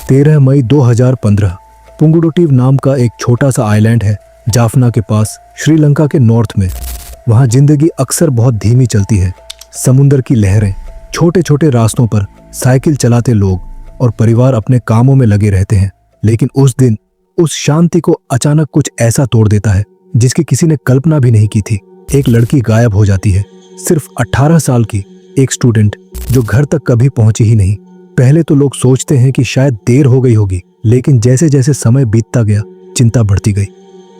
13 मई 2015 पुंगुडुटी नाम का एक छोटा सा आइलैंड है जाफना के पास, श्रीलंका के नॉर्थ में। वहाँ जिंदगी अक्सर बहुत धीमी चलती है। समुंदर की लहरें, छोटे छोटे रास्तों पर साइकिल चलाते लोग और परिवार अपने कामों में लगे रहते हैं। लेकिन उस दिन उस शांति को अचानक कुछ ऐसा तोड़ देता है जिसकी किसी ने कल्पना भी नहीं की थी। एक लड़की गायब हो जाती है, सिर्फ 18 साल की, एक स्टूडेंट जो घर तक कभी पहुंची ही नहीं। पहले तो लोग सोचते हैं कि शायद देर हो गई होगी, लेकिन जैसे जैसे समय बीतता गया चिंता बढ़ती गई।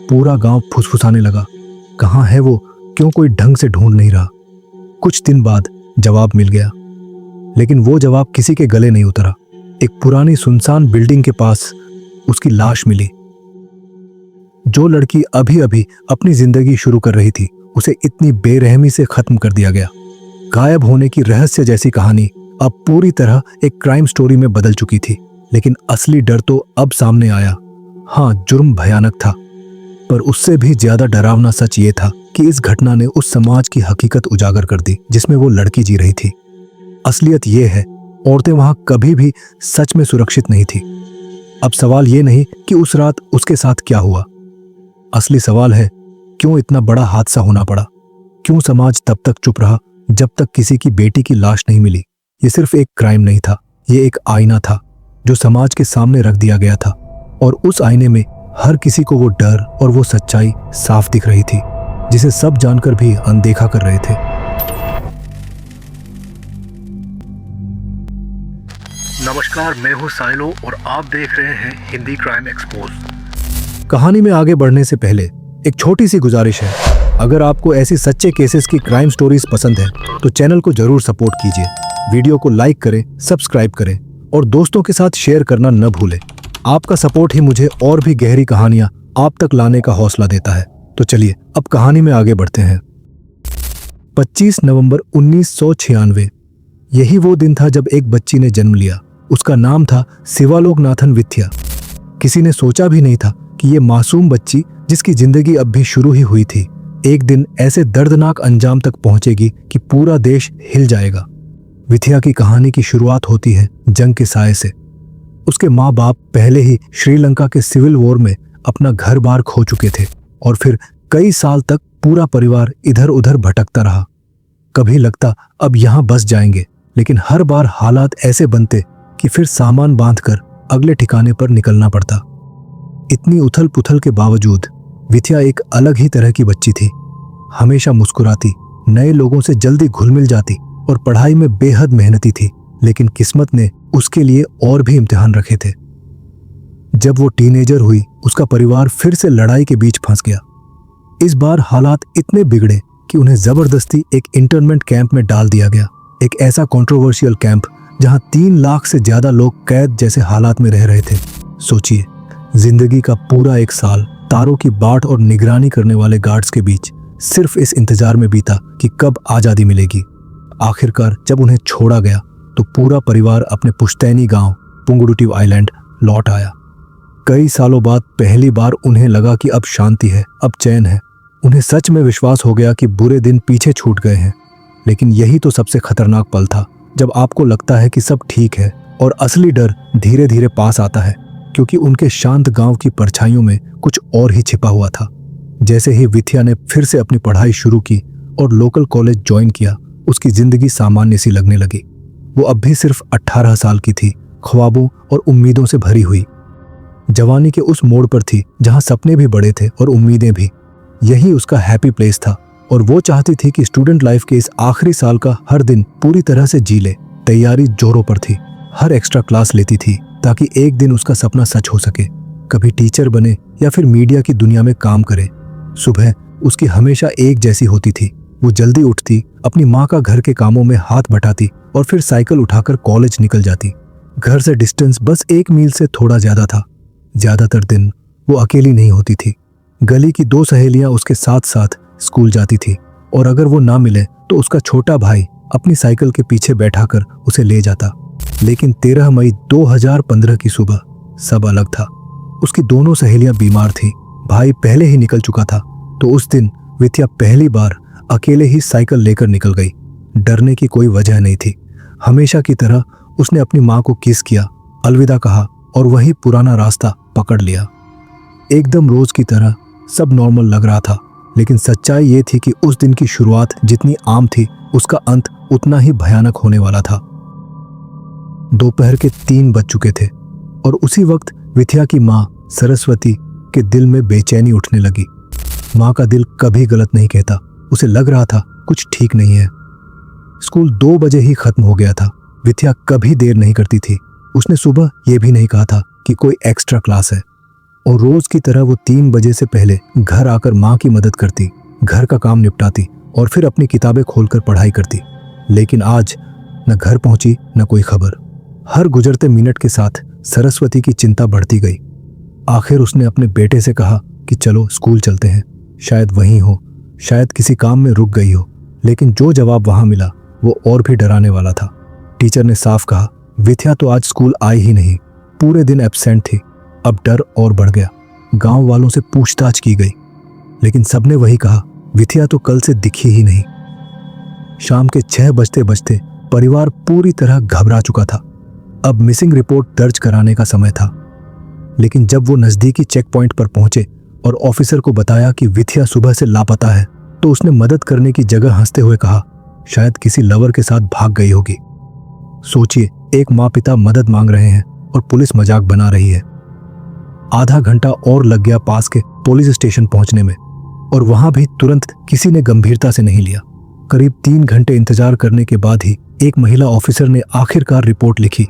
पूरा गांव फुसफुसाने लगा, कहाँ है वो, क्यों कोई ढंग से ढूंढ नहीं रहा। कुछ दिन बाद जवाब मिल गया, लेकिन वो जवाब किसी के गले नहीं उतरा। एक पुरानी सुनसान बिल्डिंग के पास उसकी लाश मिली। जो लड़की अभी अभी अपनी जिंदगी शुरू कर रही थी, उसे इतनी बेरहमी से खत्म कर दिया गया। गायब होने की रहस्य जैसी कहानी अब पूरी तरह एक क्राइम स्टोरी में बदल चुकी थी। लेकिन असली डर तो अब सामने आया। हाँ, जुर्म भयानक था, पर उससे भी ज्यादा डरावना सच ये था कि इस घटना ने उस समाज की हकीकत उजागर कर दी जिसमें वो लड़की जी रही थी। असलियत ये है, औरतें वहां कभी भी सच में सुरक्षित नहीं थी। अब सवाल ये नहीं कि उस रात उसके साथ क्या हुआ, असली सवाल है क्यों इतना बड़ा हादसा होना पड़ा। क्यों समाज तब तक चुप रहा जब तक किसी की बेटी की लाश नहीं मिली। ये सिर्फ एक क्राइम नहीं था, ये एक आईना था जो समाज के सामने रख दिया गया था, और उस आईने में हर किसी को वो डर और वो सच्चाई साफ दिख रही थी जिसे सब जानकर भी अनदेखा कर रहे थे। नमस्कार, मैं हूं साइलो और आप देख रहे हैं हिंदी क्राइम एक्सपोज। कहानी में आगे बढ़ने से पहले एक छोटी सी गुजारिश है, अगर आपको ऐसी सच्चे केसेस की क्राइम स्टोरीज पसंद है तो चैनल को जरूर सपोर्ट कीजिए। वीडियो को लाइक करें, सब्सक्राइब करें और दोस्तों के साथ शेयर करना न भूलें। आपका सपोर्ट ही मुझे और भी गहरी कहानियां आप तक लाने का हौसला देता है। तो चलिए अब कहानी में आगे बढ़ते हैं। 25 नवंबर 1996 यही वो दिन था जब एक बच्ची ने जन्म लिया। उसका नाम था शिवालोकनाथन विथ्या। किसी ने सोचा भी नहीं था कि ये मासूम बच्ची, जिसकी जिंदगी अब भी शुरू ही हुई थी, एक दिन ऐसे दर्दनाक अंजाम तक पहुंचेगी कि पूरा देश हिल जाएगा। विथ्या की कहानी की शुरुआत होती है जंग के साए से। उसके माँ बाप पहले ही श्रीलंका के सिविल वॉर में अपना घर बार खो चुके थे और फिर कई साल तक पूरा परिवार इधर उधर भटकता रहा। कभी लगता अब यहाँ बस जाएंगे, लेकिन हर बार हालात ऐसे बनते कि फिर सामान बांधकर अगले ठिकाने पर निकलना पड़ता। इतनी उथल पुथल के बावजूद विथ्या एक अलग ही तरह की बच्ची थी। हमेशा मुस्कुराती, नए लोगों से जल्दी घुल मिल जाती और पढ़ाई में बेहद मेहनती थी। लेकिन किस्मत ने उसके लिए और भी इम्तिहान रखे थे। जब वो टीनेजर हुई, उसका परिवार फिर से लड़ाई के बीच फंस गया। इस बार हालात इतने बिगड़े कि उन्हें जबरदस्ती एक इंटर्नमेंट कैंप में डाल दिया गया। एक ऐसा कंट्रोवर्शियल कैंप जहां 3 लाख से ज्यादा लोग कैद जैसे हालात में रह रहे थे। सोचिए, जिंदगी का पूरा एक साल तारों की बाट और निगरानी करने वाले गार्ड्स के बीच सिर्फ इस इंतजार में बीता कि कब आजादी मिलेगी। आखिरकार जब उन्हें छोड़ा गया तो पूरा परिवार अपने पुश्तैनी गांव पुंगुडुटी आइलैंड लौट आया। कई सालों बाद पहली बार उन्हें लगा कि अब शांति है, अब चैन है। उन्हें सच में विश्वास हो गया कि बुरे दिन पीछे छूट गए हैं। लेकिन यही तो सबसे खतरनाक पल था, जब आपको लगता है कि सब ठीक है और असली डर धीरे धीरे पास आता है, क्योंकि उनके शांत गांव की परछाइयों में कुछ और ही छिपा हुआ था। जैसे ही विथ्या ने फिर से अपनी पढ़ाई शुरू की और लोकल कॉलेज ज्वाइन किया, उसकी जिंदगी सामान्य सी लगने लगी। वो अब भी सिर्फ 18 साल की थी, ख्वाबों और उम्मीदों से भरी हुई। जवानी के उस मोड़ पर थी जहां सपने भी बड़े थे और उम्मीदें भी। यही उसका हैप्पी प्लेस था और वो चाहती थी कि स्टूडेंट लाइफ के इस आखिरी साल का हर दिन पूरी तरह से जी ले। तैयारी जोरों पर थी, हर एक्स्ट्रा क्लास लेती थी ताकि एक दिन उसका सपना सच हो सके। कभी टीचर बने या फिर मीडिया की दुनिया में काम करे। सुबह उसकी हमेशा एक जैसी होती थी। वो जल्दी उठती, अपनी माँ का घर के कामों में हाथ बटाती और फिर साइकिल उठाकर कॉलेज निकल जाती। घर से डिस्टेंस बस 1 मील से थोड़ा ज्यादा था। ज्यादातर दिन वो अकेली नहीं होती थी। गली की 2 सहेलियां उसके साथ साथ स्कूल जाती थी और अगर वो ना मिले तो उसका छोटा भाई अपनी साइकिल के पीछे बैठाकर उसे ले जाता। लेकिन 13 मई 2015 की सुबह सब अलग था। उसकी दोनों सहेलियां बीमार थी, भाई पहले ही निकल चुका था। तो उस दिन विथ्या पहली बार अकेले ही साइकिल लेकर निकल गई। डरने की कोई वजह नहीं थी। हमेशा की तरह उसने अपनी माँ को किस किया, अलविदा कहा और वही पुराना रास्ता पकड़ लिया। एकदम रोज की तरह सब नॉर्मल लग रहा था, लेकिन सच्चाई ये थी कि उस दिन की शुरुआत जितनी आम थी, उसका अंत उतना ही भयानक होने वाला था। दोपहर के 3 बज चुके थे और उसी वक्त विथ्या की माँ सरस्वती के दिल में बेचैनी उठने लगी। माँ का दिल कभी गलत नहीं कहता। उसे लग रहा था कुछ ठीक नहीं है। स्कूल 2 बजे ही खत्म हो गया था। विथ्या कभी देर नहीं करती थी। उसने सुबह यह भी नहीं कहा था कि कोई एक्स्ट्रा क्लास है, और रोज की तरह वो 3 बजे से पहले घर आकर माँ की मदद करती, घर का काम निपटाती और फिर अपनी किताबें खोलकर पढ़ाई करती। लेकिन आज न घर पहुंची न कोई खबर। हर गुजरते मिनट के साथ सरस्वती की चिंता बढ़ती गई। आखिर उसने अपने बेटे से कहा कि चलो स्कूल चलते हैं, शायद वहीं हो, शायद किसी काम में रुक गई हो। लेकिन जो जवाब वहां मिला वो और भी डराने वाला था। टीचर ने साफ कहा, विथ्या तो आज स्कूल आई ही नहीं, पूरे दिन एब्सेंट थी। अब डर और बढ़ गया। गांव वालों से पूछताछ की गई, लेकिन सबने वही कहा, विथ्या तो कल से दिखी ही नहीं। शाम के 6 बजते बजते परिवार पूरी तरह घबरा चुका था। अब मिसिंग रिपोर्ट दर्ज कराने का समय था। लेकिन जब वो नजदीकी चेक पॉइंट पर पहुंचे और ऑफिसर को बताया कि विथ्या सुबह से लापता है, तो उसने मदद करने की जगह हंसते हुए कहा, शायद किसी लवर के साथ भाग गई होगी। सोचिए, एक माँ पिता मदद मांग रहे हैं और पुलिस मजाक बना रही है। आधा घंटा और लग गया पास के पुलिस स्टेशन पहुंचने में, और वहां भी तुरंत किसी ने गंभीरता से नहीं लिया। करीब 3 घंटे इंतजार करने के बाद ही एक महिला ऑफिसर ने आखिरकार रिपोर्ट लिखी।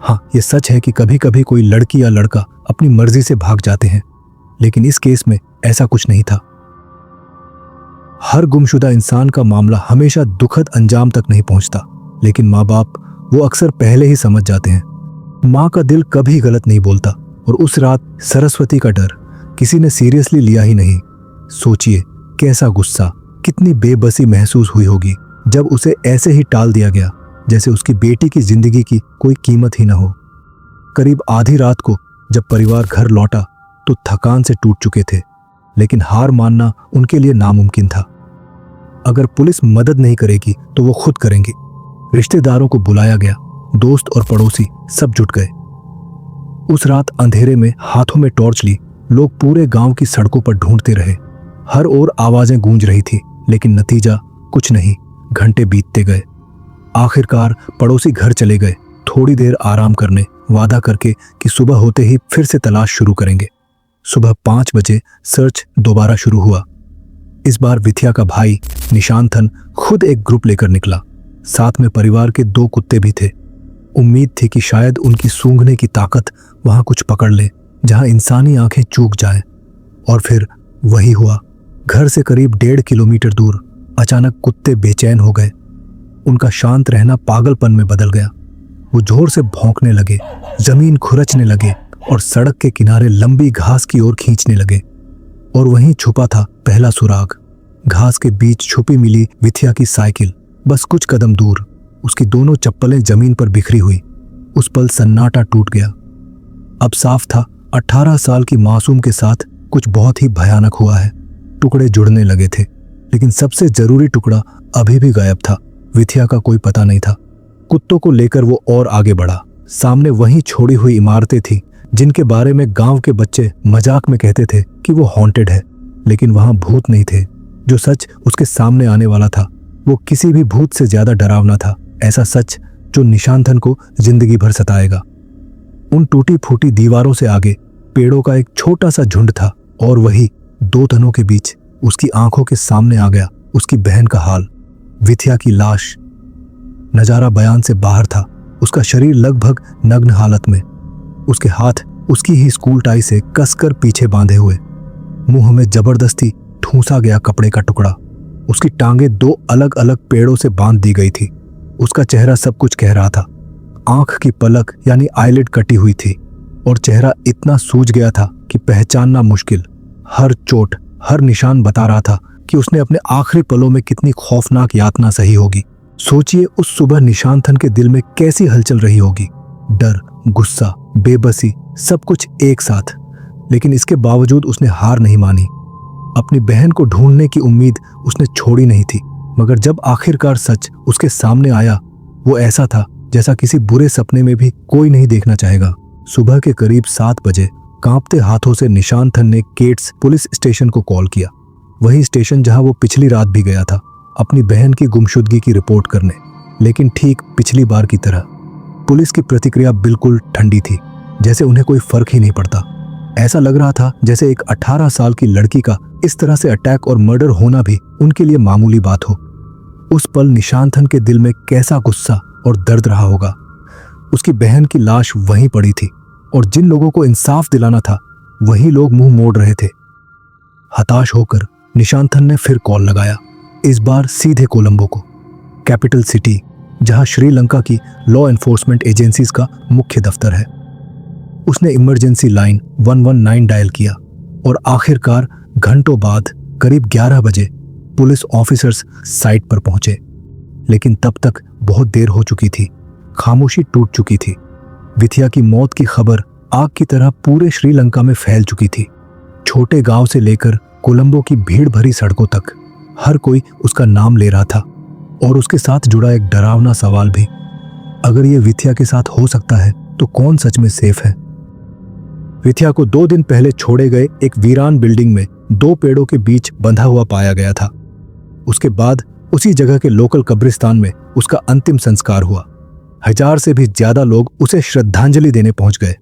हाँ, ये सच है कि कभी कभी कोई लड़की या लड़का अपनी मर्जी से भाग जाते हैं, लेकिन इस केस में ऐसा कुछ नहीं था। हर गुमशुदा इंसान का मामला हमेशा दुखद अंजाम तक नहीं पहुंचता, लेकिन माँ बाप वो अक्सर पहले ही समझ जाते हैं। माँ का दिल कभी गलत नहीं बोलता, और उस रात सरस्वती का डर किसी ने सीरियसली लिया ही नहीं। सोचिए, कैसा गुस्सा, कितनी बेबसी महसूस हुई होगी जब उसे ऐसे ही टाल दिया गया, जैसे उसकी बेटी की जिंदगी की कोई कीमत ही न हो। करीब आधी रात को जब परिवार घर लौटा तो थकान से टूट चुके थे, लेकिन हार मानना उनके लिए नामुमकिन था। अगर पुलिस मदद नहीं करेगी तो वो खुद करेंगे। रिश्तेदारों को बुलाया गया, दोस्त और पड़ोसी सब जुट गए। उस रात अंधेरे में हाथों में टॉर्च ली लोग पूरे गांव की सड़कों पर ढूंढते रहे। हर ओर आवाजें गूंज रही थी, लेकिन नतीजा कुछ नहीं। घंटे बीतते गए। आखिरकार पड़ोसी घर चले गए, थोड़ी देर आराम करने, वादा करके कि सुबह होते ही फिर से तलाश शुरू करेंगे। सुबह 5 बजे सर्च दोबारा शुरू हुआ। इस बार विथ्या का भाई निशांतन खुद एक ग्रुप लेकर निकला। साथ में परिवार के 2 कुत्ते भी थे। उम्मीद थी कि शायद उनकी सूंघने की ताकत वहां कुछ पकड़ ले जहां इंसानी आंखें चूक जाएं। और फिर वही हुआ। घर से करीब 1.5 किलोमीटर दूर अचानक कुत्ते बेचैन हो गए। उनका शांत रहना पागलपन में बदल गया। वो जोर से भौंकने लगे, जमीन खुरचने लगे और सड़क के किनारे लंबी घास की ओर खींचने लगे। और वहीं छुपा था पहला सुराग। घास के बीच छुपी मिली विथ्या की साइकिल, बस कुछ कदम दूर। उसकी दोनों चप्पलें जमीन पर बिखरी हुई। उस पल सन्नाटा टूट गया। अब साफ था 18 साल की मासूम के साथ कुछ बहुत ही भयानक हुआ है। टुकड़े जुड़ने लगे थे, लेकिन सबसे जरूरी टुकड़ा अभी भी गायब था। विथ्या का कोई पता नहीं था। कुत्तों को लेकर वो और आगे बढ़ा। सामने वहीं छोड़ी हुई इमारतें थी जिनके बारे में गांव के बच्चे मजाक में कहते थे कि वो हॉन्टेड है, लेकिन वहां भूत नहीं थे। जो सच उसके सामने आने वाला था वो किसी भी भूत से ज्यादा डरावना था। ऐसा सच जो निशांतन को जिंदगी भर सताएगा। उन टूटी फूटी दीवारों से आगे पेड़ों का एक छोटा सा झुंड था, और वही 2 तनों के बीच उसकी आंखों के सामने आ गया उसकी बहन का हाल, विथ्या की लाश। नजारा बयान से बाहर था। उसका शरीर लगभग नग्न हालत में, उसके हाथ उसकी ही स्कूल टाई से कसकर पीछे बांधे हुए, मुंह में जबरदस्ती ठूंसा गया कपड़े का टुकड़ा। उसकी टांगें 2 अलग अलग पेड़ों से बांध दी गई थी। उसका चेहरा सब कुछ कह रहा था। आंख की पलक यानी आईलिड कटी हुई थी, और चेहरा इतना सूज गया था कि पहचानना मुश्किल। हर चोट, हर निशान बता रहा था कि उसने अपने आखिरी पलों में कितनी खौफनाक यातना सही होगी। सोचिए, उस सुबह निशांतन के दिल में कैसी हलचल रही होगी। डर, गुस्सा, बेबसी, सब कुछ एक साथ। लेकिन इसके बावजूद उसने हार नहीं मानी। अपनी बहन को ढूंढने की उम्मीद उसने छोड़ी नहीं थी। मगर जब आखिरकार सच उसके सामने आया, वो ऐसा था जैसा किसी बुरे सपने में भी कोई नहीं देखना चाहेगा। सुबह के करीब 7 बजे कांपते हाथों से निशांथन ने केट्स पुलिस स्टेशन को कॉल किया, वही स्टेशन जहां वो पिछली रात भी गया था अपनी बहन की गुमशुदगी की रिपोर्ट करने। लेकिन ठीक पिछली बार की तरह पुलिस की प्रतिक्रिया बिल्कुल ठंडी थी, जैसे उन्हें कोई फर्क ही नहीं पड़ता। ऐसा लग रहा था जैसे एक 18 साल की लड़की का इस तरह से अटैक और मर्डर होना भी उनके लिए मामूली बात हो। उस पल निशांथन के दिल में कैसा गुस्सा और दर्द रहा होगा। उसकी बहन की लाश वहीं पड़ी थी और जिन लोगों को इंसाफ दिलाना था वही लोग मुंह मोड़ रहे थे। हताश होकर निशांथन ने फिर कॉल लगाया, इस बार सीधे कोलंबो को, कैपिटल सिटी जहां श्रीलंका की लॉ एनफोर्समेंट एजेंसीज का मुख्य दफ्तर है। उसने इमरजेंसी लाइन 119 डायल किया और आखिरकार घंटों बाद करीब 11 बजे पुलिस ऑफिसर्स साइट पर पहुंचे। लेकिन तब तक बहुत देर हो चुकी थी, खामोशी टूट चुकी थी। विथिया की मौत की खबर आग की तरह पूरे श्रीलंका में फैल चुकी थी। छोटे गांव से लेकर कोलंबो की भीड़ भरी सड़कों तक हर कोई उसका नाम ले रहा था और उसके साथ जुड़ा एक डरावना सवाल भी, अगर ये विथिया के साथ हो सकता है तो कौन सच में सेफ है? विथिया को 2 दिन पहले छोड़े गए एक वीरान बिल्डिंग में 2 पेड़ों के बीच बंधा हुआ पाया गया था। उसके बाद उसी जगह के लोकल कब्रिस्तान में उसका अंतिम संस्कार हुआ। 1000 से भी ज्यादा लोग उसे श्रद्धांजलि देने पहुंच गए।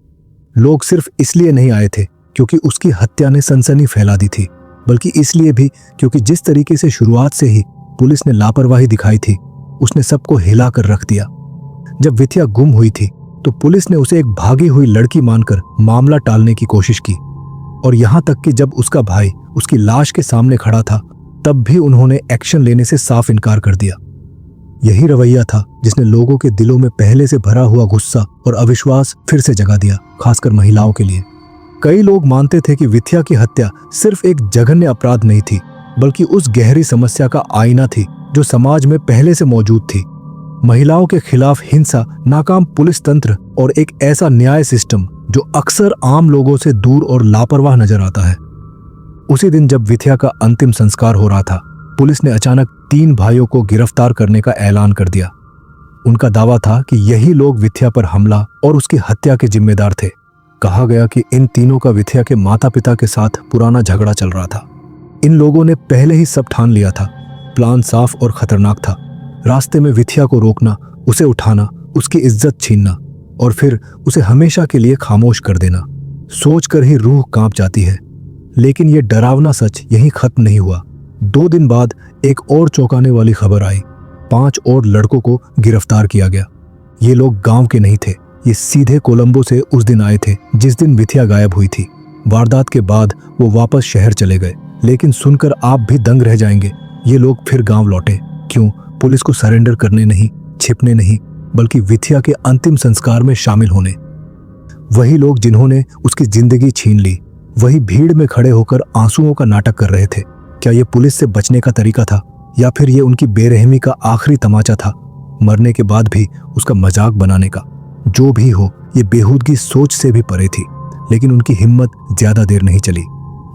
लोग सिर्फ इसलिए नहीं आए थे क्योंकि उसकी हत्या ने सनसनी फैला दी थी, बल्कि इसलिए भी क्योंकि जिस तरीके से शुरुआत से ही पुलिस ने लापरवाही दिखाई थी, उसने सबको हिला कर रख दिया। जब विथिया गुम हुई थी तो पुलिस ने उसे एक भागी हुई लड़की मानकर मामला टालने की कोशिश की और यहां तक कि जब उसका भाई उसकी लाश के सामने खड़ा था तब भी उन्होंने एक्शन लेने से साफ इनकार कर दिया। यही रवैया था जिसने लोगों के दिलों में पहले से भरा हुआ गुस्सा और अविश्वास फिर से जगा दिया, खासकर महिलाओं के लिए। कई लोग मानते थे कि विथिया की हत्या सिर्फ एक जघन्य अपराध नहीं थी, बल्कि उस गहरी समस्या का आईना थी जो समाज में पहले से मौजूद थी। महिलाओं के खिलाफ हिंसा, नाकाम पुलिस तंत्र और एक ऐसा न्याय सिस्टम जो अक्सर आम लोगों से दूर और लापरवाह नजर आता है। उसी दिन जब विथिया का अंतिम संस्कार हो रहा था, पुलिस ने अचानक 3 भाइयों को गिरफ्तार करने का ऐलान कर दिया। उनका दावा था कि यही लोग विथिया पर हमला और उसकी हत्या के जिम्मेदार थे। कहा गया कि इन तीनों का विथिया के माता पिता के साथ पुराना झगड़ा चल रहा था। इन लोगों ने पहले ही सब ठान लिया था। प्लान साफ और खतरनाक था। रास्ते में विथिया को रोकना, उसे उठाना, उसकी इज्जत छीनना और फिर उसे हमेशा के लिए खामोश कर देना। सोचकर ही रूह कांप जाती है। लेकिन यह डरावना सच यहीं खत्म नहीं हुआ। 2 दिन बाद एक और चौंकाने वाली खबर आई। 5 और लड़कों को गिरफ्तार किया गया। ये लोग गांव के नहीं थे, ये सीधे कोलंबो से उस दिन आए थे जिस दिन विथिया गायब हुई थी। वारदात के बाद वो वापस शहर चले गए, लेकिन सुनकर आप भी दंग रह जाएंगे, ये लोग फिर गांव लौटे। क्यों? पुलिस को सरेंडर करने नहीं, छिपने नहीं, बल्कि विथिया के अंतिम संस्कार में शामिल होने। वही लोग जिन्होंने उसकी जिंदगी छीन ली, वही भीड़ में खड़े होकर आंसुओं का नाटक कर रहे थे। क्या ये पुलिस से बचने का तरीका था या फिर ये उनकी बेरहमी का आखिरी तमाचा था, मरने के बाद भी उसका मजाक बनाने का? जो भी हो, ये बेहूदगी सोच से भी परे थी। लेकिन उनकी हिम्मत ज्यादा देर नहीं चली।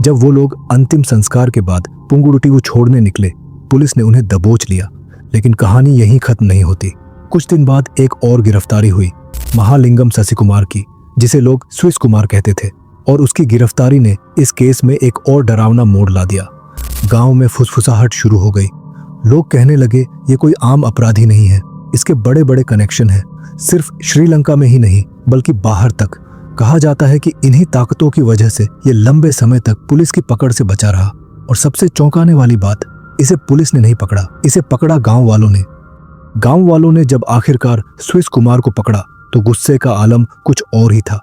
जब वो लोग अंतिम संस्कार के बाद पुंगुरुटी छोड़ने निकले, पुलिस ने उन्हें दबोच लिया। लेकिन कहानी यहीं खत्म नहीं होती। कुछ दिन बाद एक और गिरफ्तारी हुई, महालिंगम शशिकुमार की, जिसे लोग स्विस कुमार कहते थे। और उसकी गिरफ्तारी ने इस केस में एक और डरावना मोड़ ला दिया। गांव में फुसफुसाहट शुरू हो गई। लोग कहने लगे ये कोई आम अपराधी नहीं है, इसके बड़े बड़े कनेक्शन हैं, सिर्फ श्रीलंका में ही नहीं बल्कि बाहर तक। कहा जाता है कि इन्हीं ताकतों की वजह से ये लंबे समय तक पुलिस की पकड़ से बचा रहा। और सबसे चौंकाने वाली बात, इसे पुलिस ने नहीं पकड़ा, इसे पकड़ा गांव वालों ने। गांव वालों ने जब आखिरकार स्विस कुमार को पकड़ा तो गुस्से का आलम कुछ और ही था।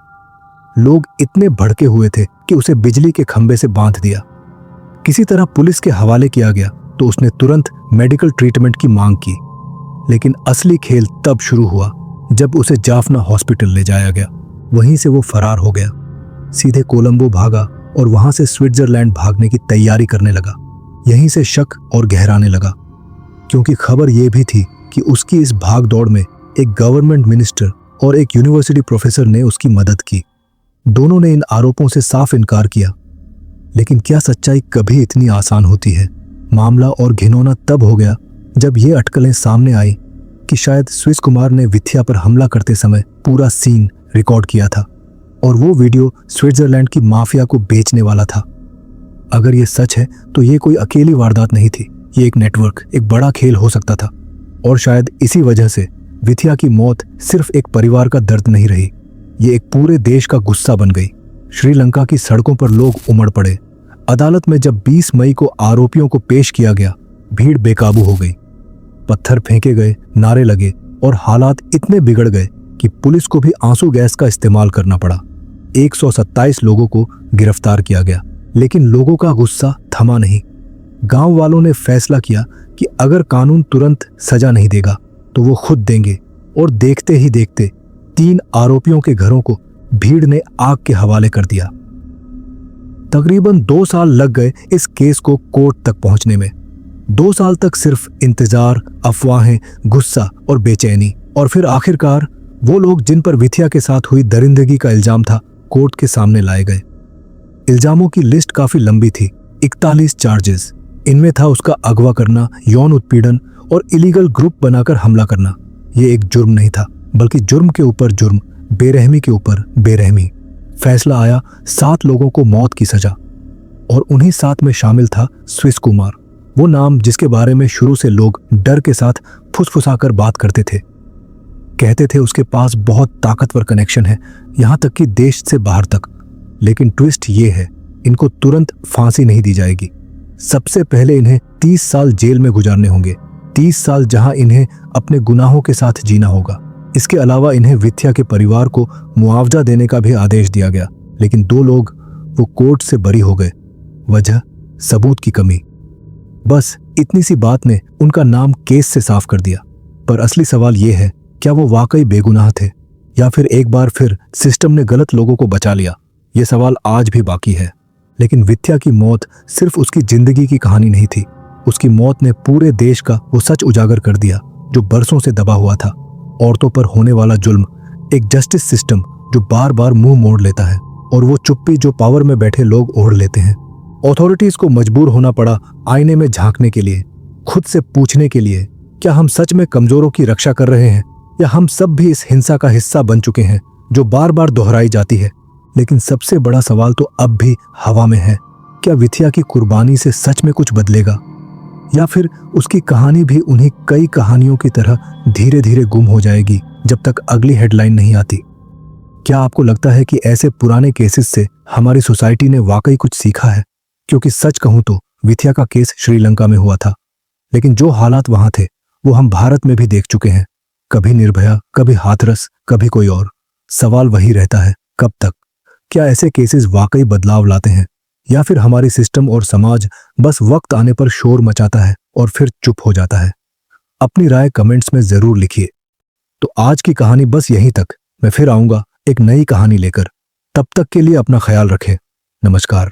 लोग इतने भड़के हुए थे कि उसे बिजली के खंभे से बांध दिया। किसी तरह पुलिस के हवाले किया गया तो उसने तुरंत मेडिकल ट्रीटमेंट की मांग की। लेकिन असली खेल तब शुरू हुआ जब उसे जाफना हॉस्पिटल ले जाया गया। वहीं से वो फरार हो गया, सीधे कोलंबो भागा और वहां से स्विट्जरलैंड भागने की तैयारी करने लगा। यहीं से शक और गहराने लगा, क्योंकि खबर यह भी थी कि उसकी इस भागदौड़ में एक गवर्नमेंट मिनिस्टर और एक यूनिवर्सिटी प्रोफेसर ने उसकी मदद की। दोनों ने इन आरोपों से साफ इनकार किया। लेकिन क्या सच्चाई कभी इतनी आसान होती है? मामला और घिनौना तब हो गया जब ये अटकलें सामने आई कि शायद स्विस कुमार ने विथिया पर हमला करते समय पूरा सीन रिकॉर्ड किया था। और वो वीडियो स्विट्जरलैंड की माफिया को बेचने वाला था। अगर ये सच है तो ये कोई अकेली वारदात नहीं थी, ये एक नेटवर्क, एक बड़ा खेल हो सकता था। और शायद इसी वजह से विथिया की मौत सिर्फ एक परिवार का दर्द नहीं रही, ये एक पूरे देश का गुस्सा बन गई। श्रीलंका की सड़कों पर लोग उमड़ पड़े। अदालत में जब 20 मई को आरोपियों को पेश किया गया, भीड़ बेकाबू हो गई। पत्थर फेंके गए, नारे लगे और हालात इतने बिगड़ गए कि पुलिस को भी आंसू गैस का इस्तेमाल करना पड़ा। 127 लोगों को गिरफ्तार किया गया, लेकिन लोगों का गुस्सा थमा नहीं। गांव वालों ने फैसला किया कि अगर कानून तुरंत सजा नहीं देगा तो वो खुद देंगे। और देखते ही देखते 3 आरोपियों के घरों को भीड़ ने आग के हवाले कर दिया। तकरीबन 2 साल लग गए इस केस को कोर्ट तक पहुंचने में। 2 साल तक सिर्फ इंतजार, अफवाहें, गुस्सा और बेचैनी। और फिर आखिरकार वो लोग जिन पर विथिया के साथ हुई दरिंदगी का इल्जाम था, कोर्ट के सामने लाए गए। इल्जामों की लिस्ट काफी लंबी थी, 41 चार्जेस। इनमें था उसका अगवा करना, यौन उत्पीड़न और इलीगल ग्रुप बनाकर हमला करना। ये एक जुर्म नहीं था, बल्कि जुर्म के ऊपर जुर्म, बेरहमी के ऊपर बेरहमी। फैसला आया 7 लोगों को मौत की सजा, और उन्हीं 7 में शामिल था स्विस कुमार, वो नाम जिसके बारे में शुरू से लोग डर के साथ फुसफुसाकर बात करते थे। कहते थे उसके पास बहुत ताकतवर कनेक्शन है, यहां तक कि देश से बाहर तक। लेकिन ट्विस्ट ये है, इनको तुरंत फांसी नहीं दी जाएगी। सबसे पहले इन्हें 30 साल जेल में गुजारने होंगे, 30 साल जहां इन्हें अपने गुनाहों के साथ जीना होगा। इसके अलावा इन्हें विथिया के परिवार को मुआवजा देने का भी आदेश दिया गया, लेकिन 2 लोग वो कोर्ट से बरी हो गए। वजह सबूत की कमी। बस इतनी सी बात ने उनका नाम केस से साफ कर दिया। पर असली सवाल ये है, क्या वो वाकई बेगुनाह थे या फिर एक बार फिर सिस्टम ने गलत लोगों को बचा लिया? ये सवाल आज भी बाकी है। लेकिन विथिया की मौत सिर्फ उसकी जिंदगी की कहानी नहीं थी, उसकी मौत ने पूरे देश का वो सच उजागर कर दिया जो बरसों से दबा हुआ था। औरतों पर होने वाला जुल्म, एक जस्टिस सिस्टम जो बार बार मुंह मोड़ लेता है, और वो चुप्पी जो पावर में बैठे लोग ओढ़ लेते हैं। अथॉरिटीज को मजबूर होना पड़ा आईने में झांकने के लिए, खुद से पूछने के लिए, क्या हम सच में कमजोरों की रक्षा कर रहे हैं, या हम सब भी इस हिंसा का हिस्सा बन चुके हैं जो बार बार दोहराई जाती है। लेकिन सबसे बड़ा सवाल तो अब भी हवा में है, क्या विथिया की कुर्बानी से सच में कुछ बदलेगा, या फिर उसकी कहानी भी उन्हीं कई कहानियों की तरह धीरे धीरे गुम हो जाएगी जब तक अगली हेडलाइन नहीं आती? क्या आपको लगता है कि ऐसे पुराने केसेस से हमारी सोसाइटी ने वाकई कुछ सीखा है? क्योंकि सच कहूं तो विथिया का केस श्रीलंका में हुआ था, लेकिन जो हालात वहां थे वो हम भारत में भी देख चुके हैं। कभी निर्भया, कभी हाथरस, कभी कोई और। सवाल वही रहता है, कब तक? क्या ऐसे केसेस वाकई बदलाव लाते हैं, या फिर हमारी सिस्टम और समाज बस वक्त आने पर शोर मचाता है और फिर चुप हो जाता है? अपनी राय कमेंट्स में जरूर लिखिए। तो आज की कहानी बस यहीं तक। मैं फिर आऊंगा एक नई कहानी लेकर। तब तक के लिए अपना ख्याल रखें। नमस्कार।